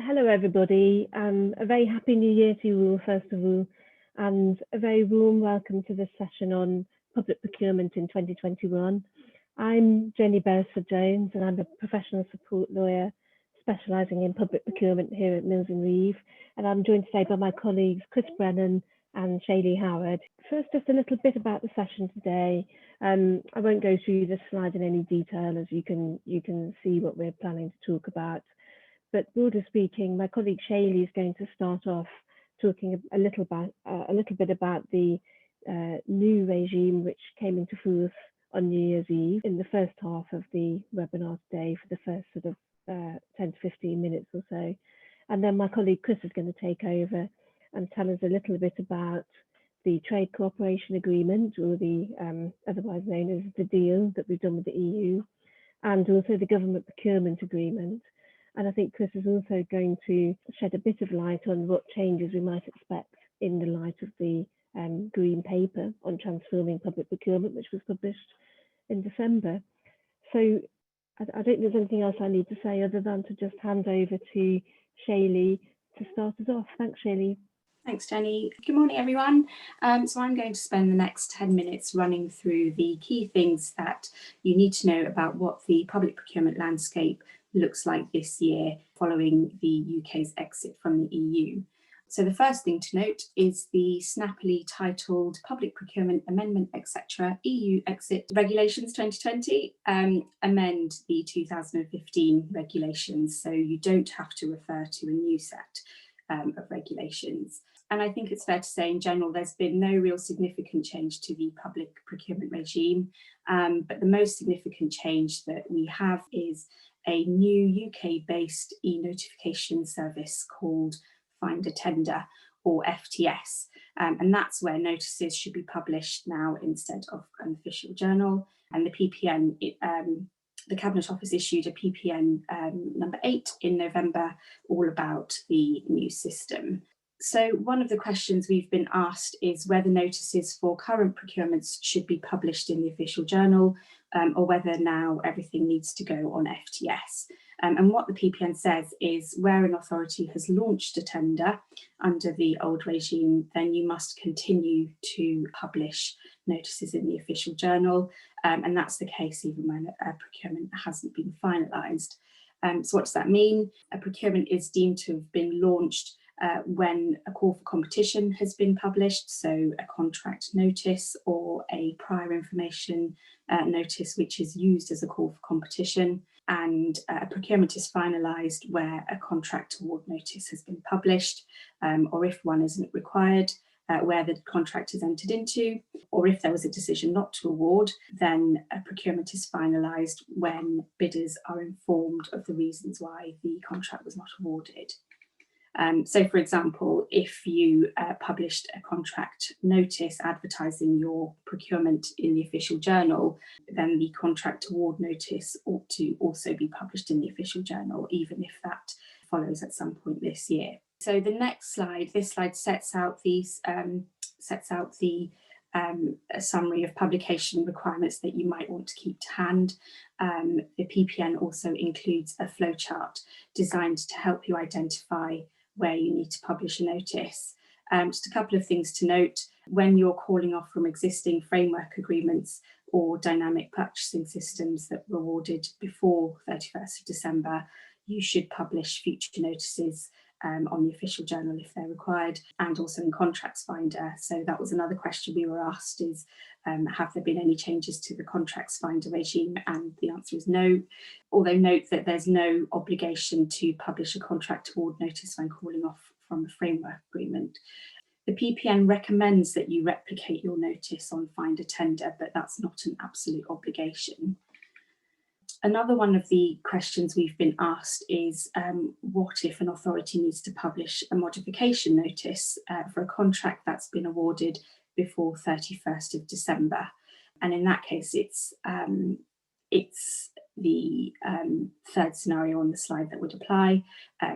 Hello, everybody, and a very happy new year to you all, first of all, and a very warm welcome to this session on public procurement in 2021. I'm Jenny Beresford-Jones, and I'm a professional support lawyer specialising in public procurement here at Mills and Reeve, and I'm joined today by my colleagues Chris Brennan and Shailee Howard. First, just a little bit about the session today. I won't go through this slide in any detail, as you can see what we're planning to talk about. But broadly speaking, my colleague Shailee is going to start off talking a little bit about the new regime which came into force on New Year's Eve in the first half of the webinar today for the first sort of 10 to 15 minutes or so. And then my colleague Chris is going to take over and tell us a little bit about the trade cooperation agreement, or the otherwise known as the deal that we've done with the EU, and also the government procurement agreement. And I think Chris is also going to shed a bit of light on what changes we might expect in the light of the green paper on transforming public procurement, which was published in December. So I don't think there's anything else I need to say other than to just hand over to Shailee to start us off. Thanks, Shailee. Thanks, Jenny. Good morning, everyone. So I'm going to spend the next 10 minutes running through the key things that you need to know about what the public procurement landscape looks like this year following the UK's exit from the EU. So the first thing to note is the snappily titled Public Procurement Amendment, etc. EU Exit Regulations 2020 amend the 2015 regulations, so you don't have to refer to a new set of regulations. And I think it's fair to say in general there's been no real significant change to the public procurement regime, but the most significant change that we have is a new UK-based e-notification service called Find a Tender, or FTS, and that's where notices should be published now instead of an official journal. And the PPN, the Cabinet Office issued a PPN number 8 in November, all about the new system. So one of the questions we've been asked is whether notices for current procurements should be published in the official journal, or whether now everything needs to go on FTS. And what the PPN says is where an authority has launched a tender under the old regime, then you must continue to publish notices in the official journal. And that's the case even when a procurement hasn't been finalised. So what does that mean? A procurement is deemed to have been launched when a call for competition has been published, so a contract notice or a prior information notice which is used as a call for competition, and a procurement is finalised where a contract award notice has been published, or if one isn't required, where the contract is entered into, or if there was a decision not to award, then a procurement is finalised when bidders are informed of the reasons why the contract was not awarded. So, for example, if you published a contract notice advertising your procurement in the official journal, then the contract award notice ought to also be published in the official journal, even if that follows at some point this year. So the next slide, this slide sets out a summary of publication requirements that you might want to keep to hand. The PPN also includes a flowchart designed to help you identify where you need to publish a notice. Just a couple of things to note: when you're calling off from existing framework agreements or dynamic purchasing systems that were awarded before 31st of December, you should publish future notices on the official journal if they're required, and also in Contracts Finder. So that was another question we were asked, is have there been any changes to the Contracts Finder regime? And the answer is no, although note that there's no obligation to publish a contract award notice when calling off from a framework agreement. The PPN recommends that you replicate your notice on Find a Tender, but that's not an absolute obligation. Another one of the questions we've been asked is what if an authority needs to publish a modification notice for a contract that's been awarded before 31st of December? And in that case, it's the third scenario on the slide that would apply.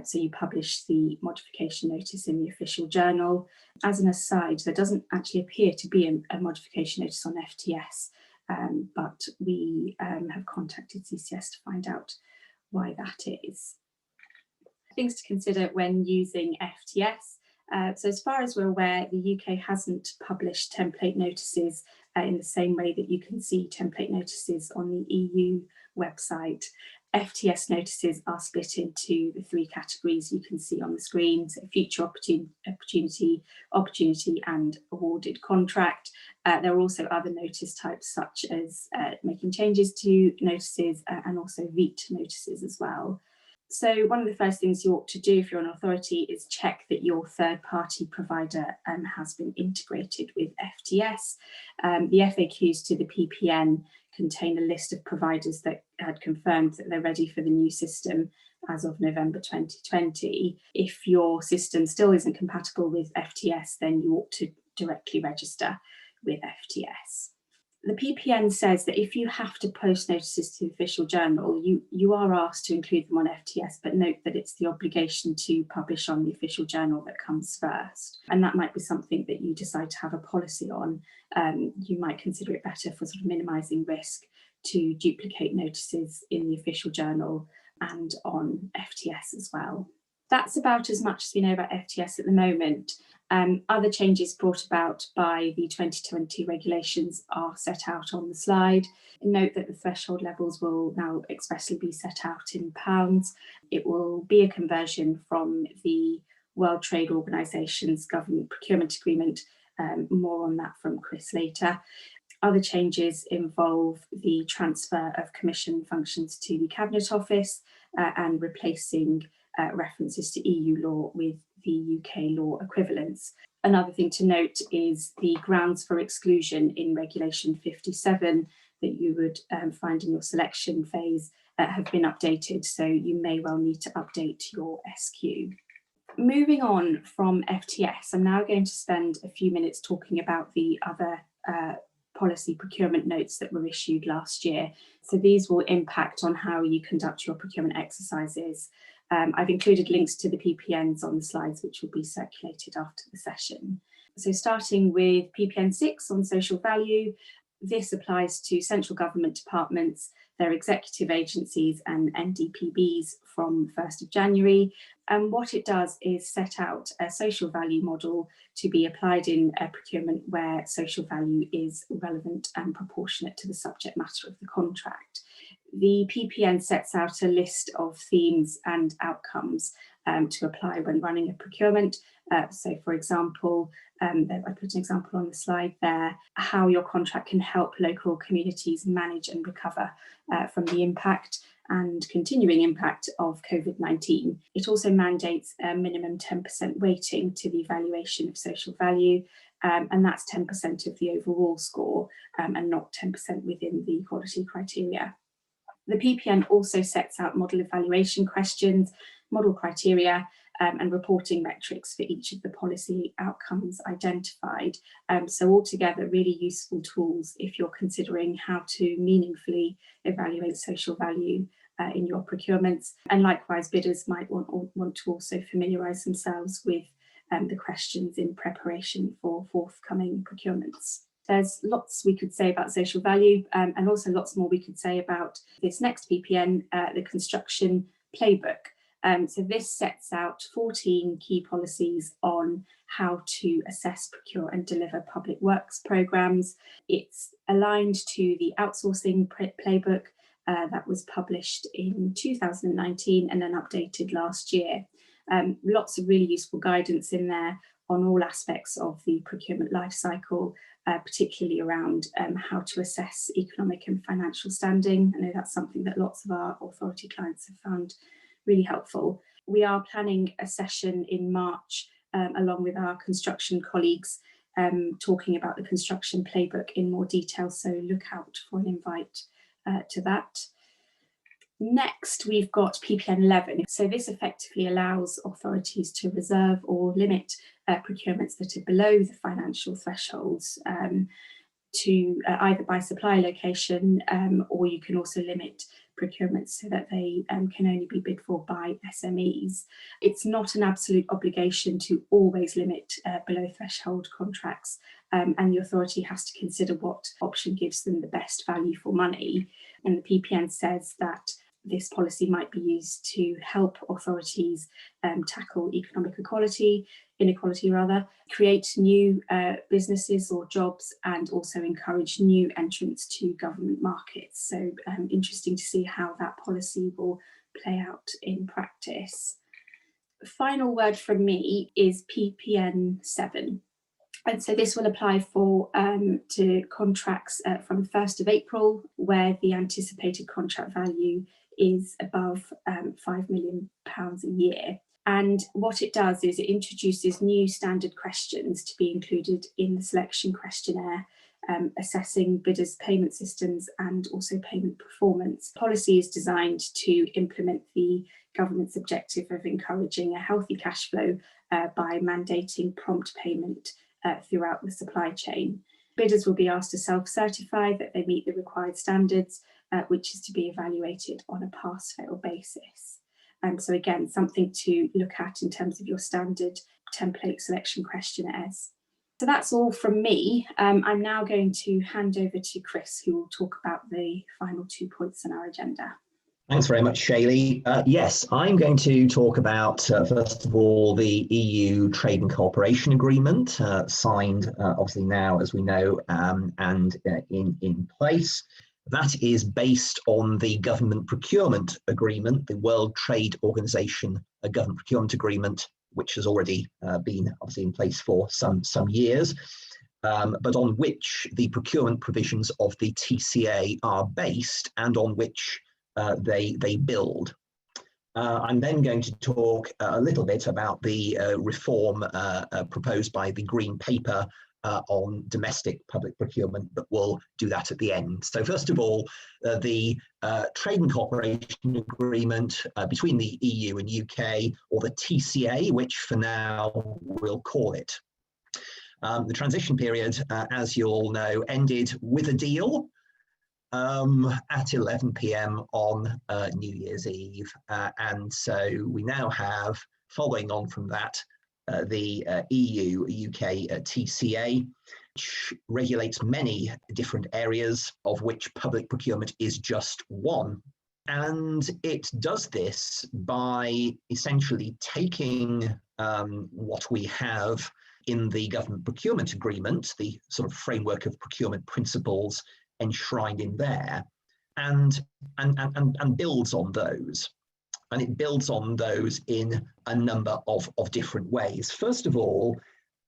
So you publish the modification notice in the official journal. As an aside, there doesn't actually appear to be a modification notice on FTS. But we have contacted CCS to find out why that is. Things to consider when using FTS. So as far as we're aware, the UK hasn't published template notices in the same way that you can see template notices on the EU website. FTS notices are split into the 3 categories you can see on the screen: so future opportunity, and awarded contract. There are also other notice types such as making changes to notices and also VEET notices as well. So one of the first things you ought to do if you're an authority is check that your third-party provider has been integrated with FTS. The FAQs to the PPN contain a list of providers that had confirmed that they're ready for the new system as of November 2020. If your system still isn't compatible with FTS, then you ought to directly register with FTS. The PPN says that if you have to post notices to the official journal, you are asked to include them on FTS, but note that it's the obligation to publish on the official journal that comes first. And that might be something that you decide to have a policy on. You might consider it better for sort of minimising risk to duplicate notices in the official journal and on FTS as well. That's about as much as we know about FTS at the moment. Other changes brought about by the 2020 regulations are set out on the slide. Note that the threshold levels will now expressly be set out in pounds. It will be a conversion from the World Trade Organization's government procurement agreement. More on that from Chris later. Other changes involve the transfer of commission functions to the Cabinet Office and replacing references to EU law with the UK law equivalents. Another thing to note is the grounds for exclusion in Regulation 57 that you would find in your selection phase have been updated, so you may well need to update your SQ. Moving on from FTS, I'm now going to spend a few minutes talking about the other policy procurement notes that were issued last year. So these will impact on how you conduct your procurement exercises. I've included links to the PPNs on the slides, which will be circulated after the session. So starting with PPN 6 on social value, this applies to central government departments, their executive agencies and NDPBs from 1st of January. And what it does is set out a social value model to be applied in a procurement where social value is relevant and proportionate to the subject matter of the contract. The PPN sets out a list of themes and outcomes to apply when running a procurement. So for example, I put an example on the slide there, how your contract can help local communities manage and recover from the impact and continuing impact of COVID-19. It also mandates a minimum 10% weighting to the evaluation of social value, and that's 10% of the overall score and not 10% within the quality criteria. The PPN also sets out model evaluation questions, model criteria, and reporting metrics for each of the policy outcomes identified. So altogether, really useful tools if you're considering how to meaningfully evaluate social value in your procurements. And likewise, bidders might want to also familiarise themselves with the questions in preparation for forthcoming procurements. There's lots we could say about social value and also lots more we could say about this next PPN, the construction playbook. So this sets out 14 key policies on how to assess, procure and deliver public works programmes. It's aligned to the outsourcing playbook that was published in 2019 and then updated last year. Lots of really useful guidance in there on all aspects of the procurement lifecycle, particularly around how to assess economic and financial standing. I know that's something that lots of our authority clients have found really helpful. We are planning a session in March along with our construction colleagues talking about the construction playbook in more detail, so look out for an invite to that. Next, we've got PPN 11. So this effectively allows authorities to reserve or limit procurements that are below the financial thresholds to either by supply location or you can also limit procurements so that they can only be bid for by SMEs. It's not an absolute obligation to always limit below threshold contracts, and the authority has to consider what option gives them the best value for money. And the PPN says that this policy might be used to help authorities tackle inequality, create new businesses or jobs, and also encourage new entrants to government markets. So interesting to see how that policy will play out in practice. The final word from me is PPN 7. And so this will apply to contracts from the 1st of April, where the anticipated contract value is above £5 million a year. And what it does is it introduces new standard questions to be included in the selection questionnaire, assessing bidders' payment systems and also payment performance. Policy is designed to implement the government's objective of encouraging a healthy cash flow by mandating prompt payment throughout the supply chain. Bidders will be asked to self-certify that they meet the required standards, which is to be evaluated on a pass-fail basis. So again, something to look at in terms of your standard template selection questionnaires. So that's all from me. I'm now going to hand over to Chris, who will talk about the final 2 points on our agenda. Thanks very much, Shailee. Yes, I'm going to talk about, first of all, the EU Trade and Cooperation Agreement, signed obviously now, as we know, and in place. That is based on the Government Procurement Agreement, the World Trade Organization Government Procurement Agreement, which has already been obviously in place for some years, but on which the procurement provisions of the TCA are based and on which they build. I'm then going to talk a little bit about the reform proposed by the Green Paper on domestic public procurement, but we'll do that at the end. So first of all, the Trade and Cooperation Agreement between the EU and UK, or the TCA, which for now we'll call it. The transition period, as you all know, ended with a deal at 11 p.m. on New Year's Eve. And so we now have, following on from that, the EU-UK TCA, which regulates many different areas, of which public procurement is just one. And it does this by essentially taking what we have in the government procurement agreement, the sort of framework of procurement principles enshrined in there, and builds on those. And it builds on those in a number of different ways. First of all,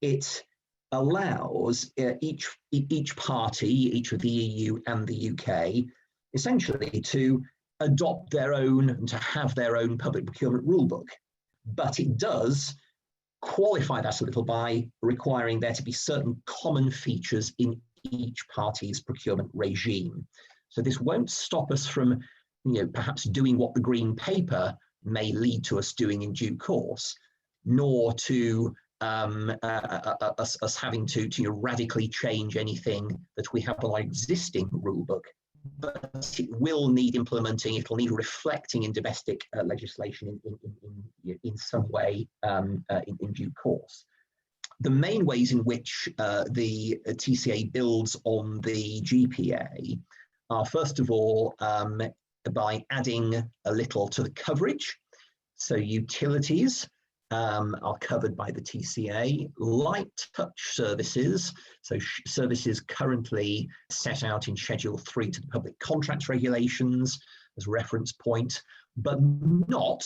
it allows each party, each of the EU and the UK, essentially to adopt their own and to have their own public procurement rulebook. But it does qualify that a little by requiring there to be certain common features in each party's procurement regime. So this won't stop us from, perhaps doing what the Green Paper may lead to us doing in due course, nor to us having to radically change anything that we have on our existing rulebook. But it will need implementing, it will need reflecting in domestic legislation in some way in due course. The main ways in which the TCA builds on the GPA are, first of all, by adding a little to the coverage. So utilities are covered by the TCA, light touch services, so services currently set out in Schedule 3 to the public contracts regulations as reference point, but not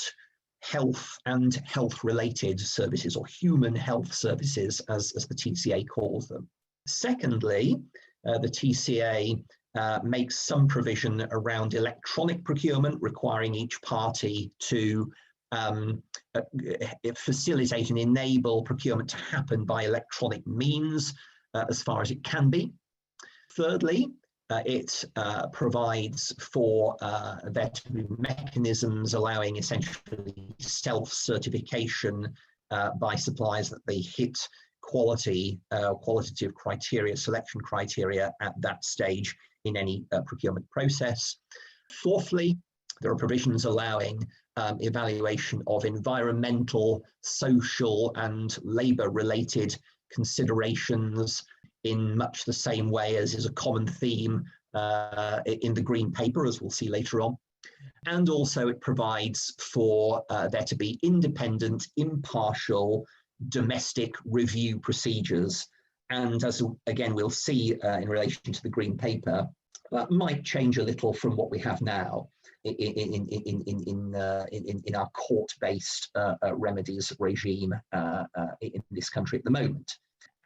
health and health-related services, or human health services, as the TCA calls them. Secondly, the TCA makes some provision around electronic procurement, requiring each party to facilitate and enable procurement to happen by electronic means as far as it can be. Thirdly, it provides for there to be mechanisms allowing essentially self-certification by suppliers that they hit qualitative criteria, selection criteria at that stage in any procurement process. Fourthly, there are provisions allowing evaluation of environmental, social, and labour-related considerations in much the same way as is a common theme in the Green Paper, as we'll see later on. And also it provides for there to be independent, impartial domestic review procedures. And as again, we'll see in relation to the Green Paper, that might change a little from what we have now in our court-based remedies regime in this country at the moment.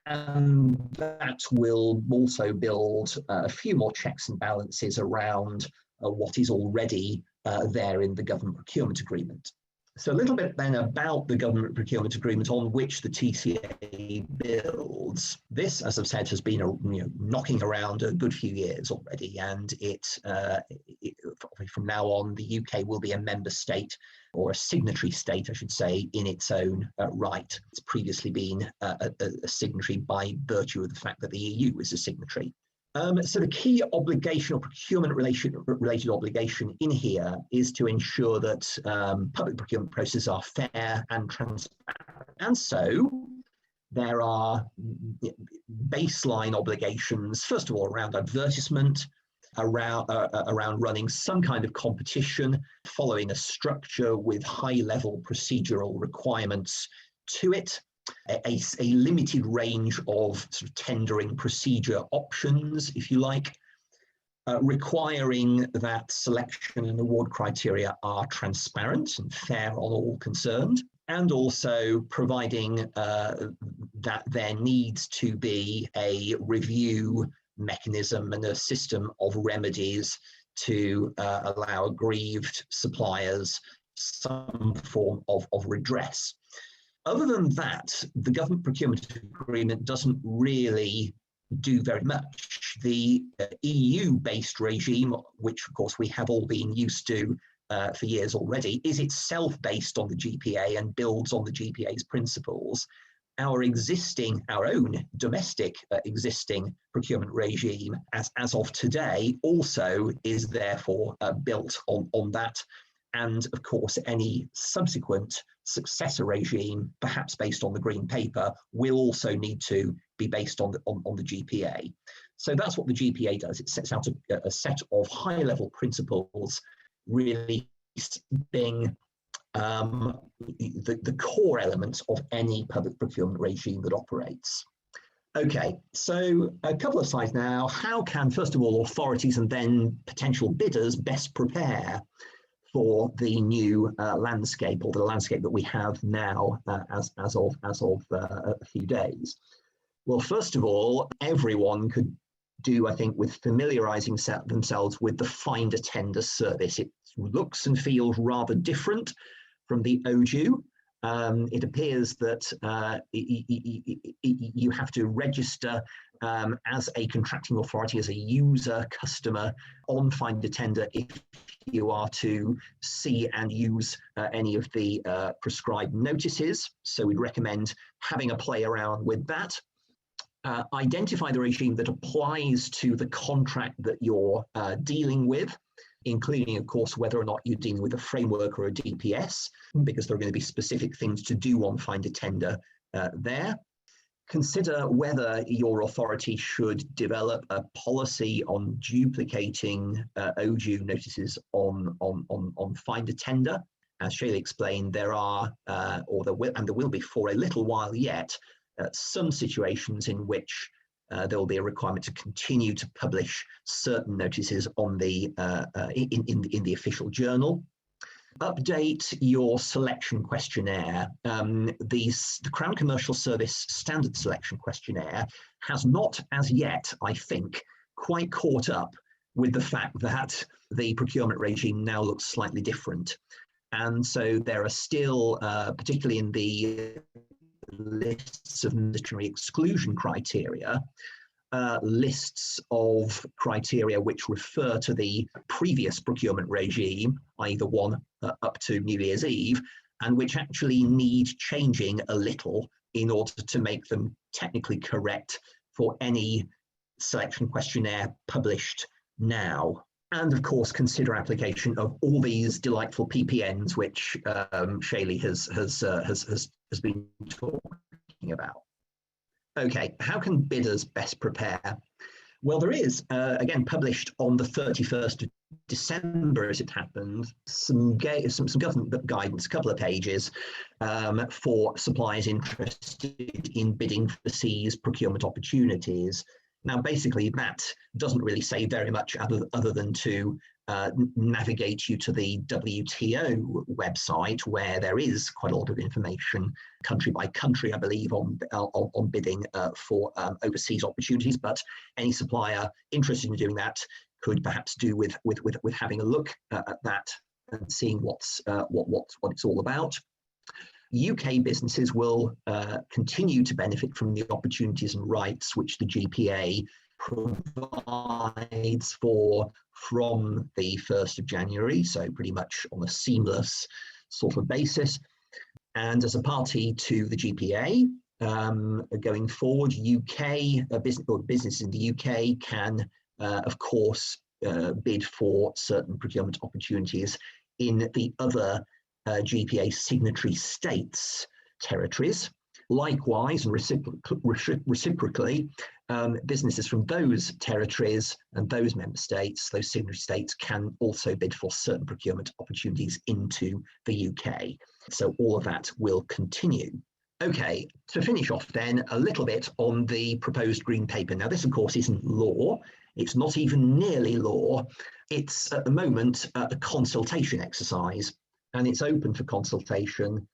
And that will also build a few more checks and balances around what is already there in the government procurement agreement. So a little bit then about the government procurement agreement on which the TCA builds. This, as I've said, has been knocking around a good few years already, and from now on, the UK will be a member state, or a signatory state, I should say, in its own right. It's previously been a signatory by virtue of the fact that the EU is a signatory. So the key obligation or procurement-related obligation in here is to ensure that public procurement processes are fair and transparent. And so there are baseline obligations, first of all, around advertisement, around running some kind of competition, following a structure with high-level procedural requirements to it. A limited range of sort of tendering procedure options, if you like, requiring that selection and award criteria are transparent and fair on all concerned, and also providing that there needs to be a review mechanism and a system of remedies to allow aggrieved suppliers some form of redress. Other than that, the government procurement agreement doesn't really do very much. The EU-based regime, which of course we have all been used to for years already, is itself based on the GPA and builds on the GPA's principles. Our own domestic existing procurement regime, as of today, also is therefore built on that. And of course, any subsequent successor regime, perhaps based on the Green Paper, will also need to be based on the GPA. So that's what the GPA does. It sets out a set of high-level principles, really being the core elements of any public procurement regime that operates. Okay, so a couple of slides now. How can, first of all, authorities and then potential bidders best prepare for the new landscape, or the landscape that we have now as of a few days? Well, first of all, everyone could do, I think, with familiarising themselves with the Find a Tender service. It looks and feels rather different from the OJU. It appears that you have to register as a contracting authority, as a user customer on Find a Tender if you are to see and use any of the prescribed notices. So we'd recommend having a play around with that. Identify the regime that applies to the contract that you're dealing with, including, of course, whether or not you're dealing with a framework or a DPS, because there are going to be specific things to do on Find a Tender there. Consider whether your authority should develop a policy on duplicating OJU notices on Find a Tender. As Shailee explained, there are, there will be for a little while yet, some situations in which there will be a requirement to continue to publish certain notices on the in the official journal. Update your selection questionnaire. The Crown Commercial Service Standard Selection Questionnaire has not as yet, I think, quite caught up with the fact that the procurement regime now looks slightly different. And so there are still, particularly in the lists of mandatory exclusion criteria, lists of criteria which refer to the previous procurement regime, i.e. the one up to New Year's Eve, and which actually need changing a little in order to make them technically correct for any selection questionnaire published now. And of course, consider application of all these delightful PPNs, which Shailee has been talking about. Okay, how can bidders best prepare? Well, there is, again, published on the 31st of December, as it happened, some government guidance, a couple of pages, for suppliers interested in bidding for these procurement opportunities. Now, basically, that doesn't really say very much other than to navigate you to the WTO website, where there is quite a lot of information, country by country, I believe, on bidding for overseas opportunities. But any supplier interested in doing that could perhaps do with having a look at that and seeing what it's all about. UK businesses will continue to benefit from the opportunities and rights which the GPA provides for from the 1st of January, so pretty much on a seamless sort of basis. And as a party to the GPA, going forward, businesses in the UK can, of course, bid for certain procurement opportunities in the other GPA signatory states' territories. Likewise, and reciprocally, businesses from those territories and those member states, those signatory states, can also bid for certain procurement opportunities into the UK. So all of that will continue. Okay, to finish off then, a little bit on the proposed Green Paper. Now, this, of course, isn't law. It's not even nearly law. It's, at the moment, a consultation exercise, and it's open for consultation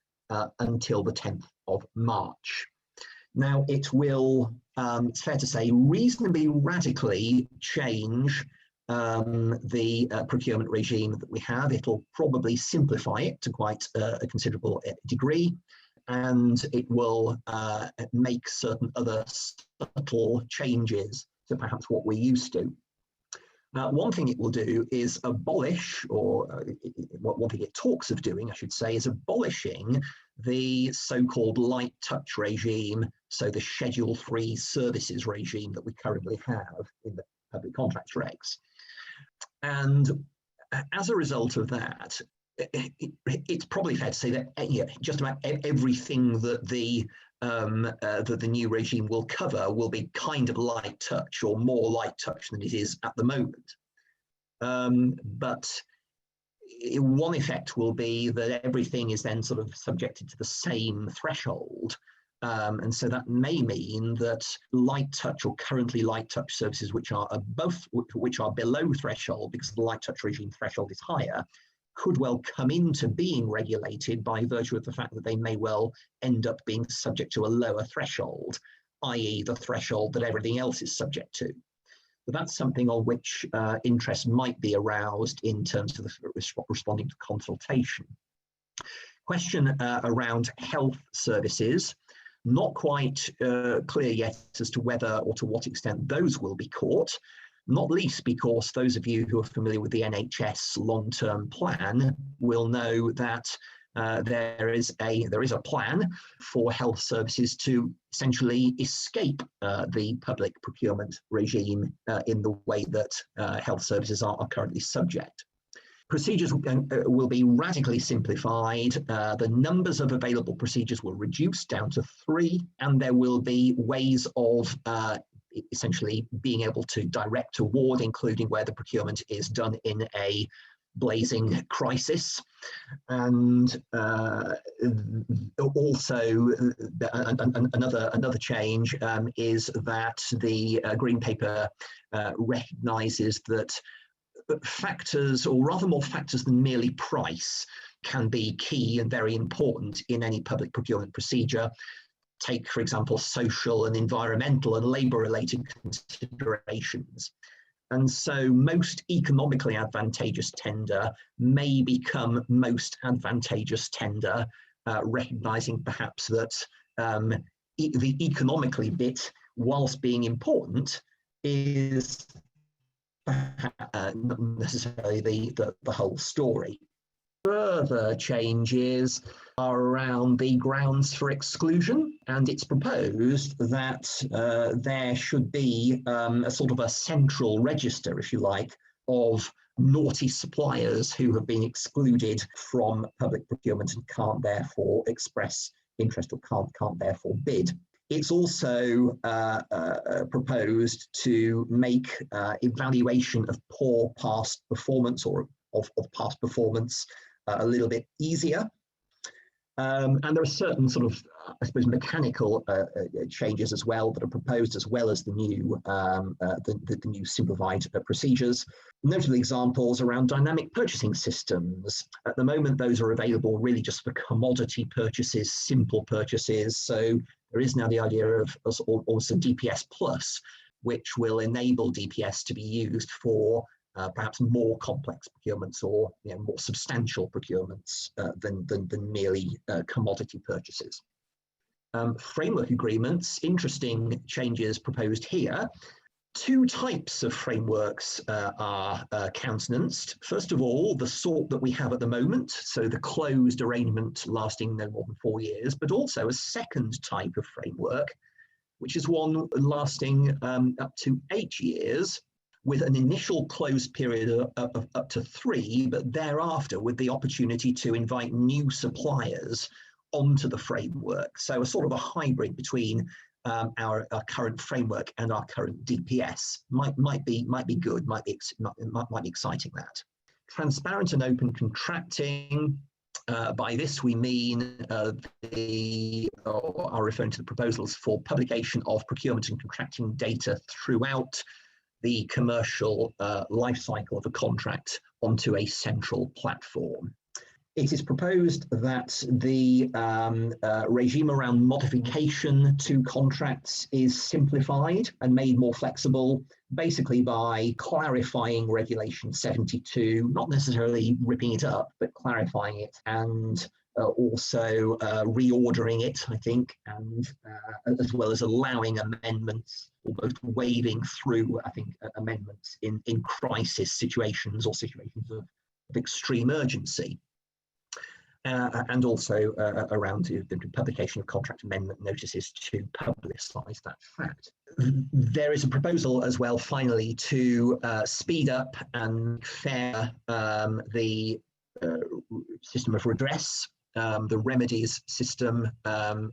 until the 10th of March. Now, it will, it's fair to say, reasonably radically change the procurement regime that we have. It'll probably simplify it to quite a considerable degree, and it will make certain other subtle changes to perhaps what we're used to. One thing it will do is abolish, or one thing it talks of doing, I should say, is abolishing the so-called light touch regime, so the schedule-free services regime that we currently have in the public contracts regs. And as a result of that, it's probably fair to say that just about everything that the new regime will cover will be kind of light touch, or more light touch than it is at the moment. But one effect will be that everything is then sort of subjected to the same threshold. And so that may mean that light touch, or currently light touch services which are below threshold, because the light touch regime threshold is higher, could well come into being regulated by virtue of the fact that they may well end up being subject to a lower threshold, i.e. the threshold that everything else is subject to. But that's something on which interest might be aroused in terms of responding to consultation. Question around health services. Not quite clear yet as to whether or to what extent those will be caught, not least because those of you who are familiar with the NHS long-term plan will know that there is a plan for health services to essentially escape the public procurement regime in the way that health services are currently subject. Procedures will be radically simplified. The numbers of available procedures will reduce down to 3, and there will be ways of essentially being able to direct award, including where the procurement is done in a blazing crisis. And also another change is that the Green Paper recognises that factors, or rather more factors than merely price, can be key and very important in any public procurement procedure. Take, for example, social and environmental and labour-related considerations. And so most economically advantageous tender may become most advantageous tender, recognising perhaps that the economically bit, whilst being important, is not necessarily the whole story. Further changes are around the grounds for exclusion, and it's proposed that there should be a sort of a central register, if you like, of naughty suppliers who have been excluded from public procurement and can't therefore express interest, or can't therefore bid. It's also proposed to make evaluation of poor past performance or of past performance a little bit easier. And there are certain sort of, I suppose, mechanical changes as well that are proposed, as well as the new new simplified procedures. Notable examples around dynamic purchasing systems. At the moment, those are available really just for commodity purchases, simple purchases. So there is now the idea of also DPS Plus, which will enable DPS to be used for perhaps more complex procurements or more substantial procurements than merely commodity purchases. Framework agreements, interesting changes proposed here. Two types of frameworks are countenanced. First of all, the sort that we have at the moment, so the closed arrangement lasting no more than 4 years, but also a second type of framework, which is one lasting up to 8 years, with an initial closed period of up to 3, but thereafter with the opportunity to invite new suppliers onto the framework. So a sort of a hybrid between our current framework and our current DPS might be good, might be exciting. That transparent and open contracting. By this we mean are referring to the proposals for publication of procurement and contracting data throughout the commercial life cycle of a contract onto a central platform. It is proposed that the regime around modification to contracts is simplified and made more flexible, basically by clarifying Regulation 72, not necessarily ripping it up, but clarifying it and also reordering it, I think, and as well as allowing amendments, almost waving through, I think, amendments in crisis situations or situations of extreme urgency. And also around the publication of contract amendment notices to publicise that fact. There is a proposal as well, finally, to speed up and fair the system of redress, the remedies system,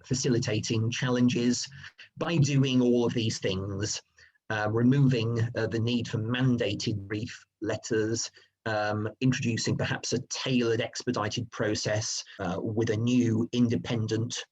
facilitating challenges by doing all of these things, removing the need for mandated brief letters, introducing perhaps a tailored expedited process with a new independent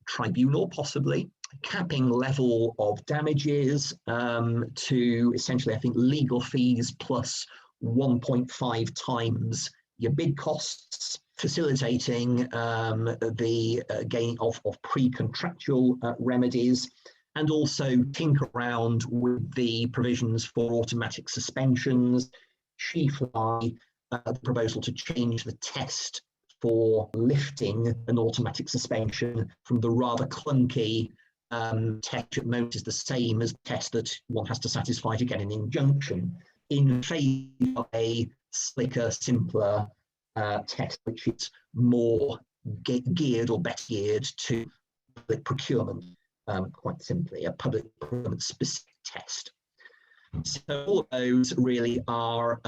tribunal, possibly, capping level of damages to essentially, I think, legal fees plus 1.5 times your bid costs, facilitating the gain of pre-contractual remedies, and also tinker around with the provisions for automatic suspensions, chiefly the proposal to change the test for lifting an automatic suspension from the rather clunky test at most is the same as the test that one has to satisfy to get an injunction, in favour of a slicker, simpler test, which is more geared or better geared to public procurement, quite simply, a public procurement specific test. So all of those really are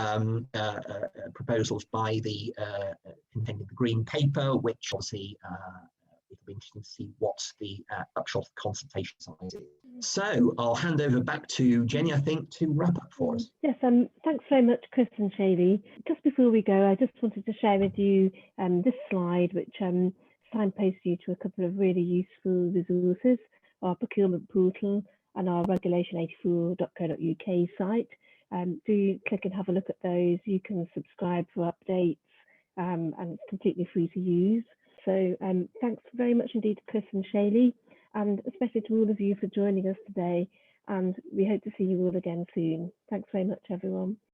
proposals by the containing the green paper, which obviously it'll be interesting to see what the upshot of the consultation size is. So I'll hand over back to Jenny, I think, to wrap up for us. Yes, thanks very much, Chris and Shailee. Just before we go, I just wanted to share with you this slide, which signposts you to a couple of really useful resources, our procurement portal and our regulation84.co.uk site. Do click and have a look at those. You can subscribe for updates and it's completely free to use. So thanks very much indeed to Chris and Shailee, and especially to all of you for joining us today. And we hope to see you all again soon. Thanks very much, everyone.